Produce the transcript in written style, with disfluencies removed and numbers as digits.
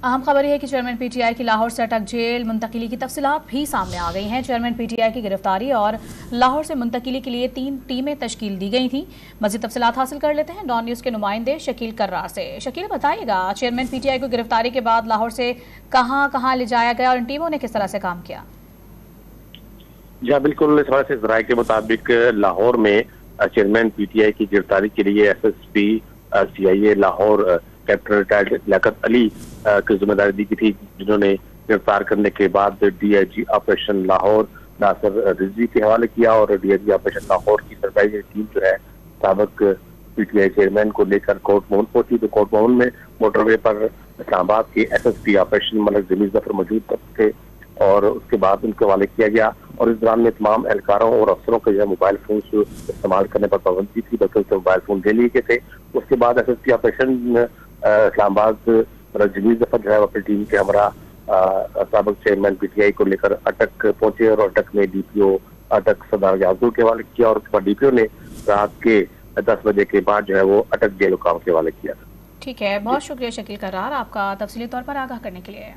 अहम खबर यह है कि चेयरमैन पीटीआई की लाहौर से अटक जेल मुंतकिली की तफसीलात भी सामने आ गई हैं। चेयरमैन पीटीआई की गिरफ्तारी और लाहौर से मुंतकिली के लिए 3 टीमें तश्कील दी गई थीं। मज़ीद तफसीलात हासिल कर लेते हैं डॉन न्यूज़ के नुमाइंदे शकील कर्रार से। शकील, बताइएगा चेयरमैन पीटीआई को गिरफ्तारी के बाद लाहौर से कहां कहां ले जाया गया और इन टीमों ने किस तरह से काम किया? जी हाँ, बिल्कुल। इस हवाले से जराये के मुताबिक लाहौर में चेयरमैन पीटीआई की गिरफ्तारी के लिए SSP CIA Lahore captain retired Liaquat Ali की जिम्मेदारी दी गई थी, जिन्होंने गिरफ्तार करने के बाद डीआईजी ऑपरेशन लाहौर नासिर रिजवी के हवाले किया और डीआईजी ऑपरेशन लाहौर की सरकारी टीम जो है साबिक पीटीआई चेयरमैन को लेकर कोर्ट भवन पहुंची। तो कोर्ट भवन में मोटरवे पर इस्लामाबाद के एसएसपी ऑपरेशन मलिक जमीर जफर मौजूद थे और उसके बाद उनके हवाले किया गया। और इस दौरान में तमाम एहलकारों और अफसरों के जो है मोबाइल फोन इस्तेमाल करने पर पाबंदी थी, बल्कि उनसे मोबाइल फोन ले लिए गए थे। उसके बाद एसएसपी ऑपरेशन इस्लामाबाद जमीर जफर जो है अपनी टीम के हमरा साबिक चेयरमैन पीटीआई को लेकर अटक पहुंचे और अटक में डीपीओ अटक सरदार यादव के हवाले किया और उसके बाद डीपीओ ने रात के 10 बजे के बाद जो है वो अटक जेल हुकाम के हवाले किया। ठीक है, बहुत शुक्रिया शकील कर्रार आपका तफसीली तौर पर आगाह करने के लिए।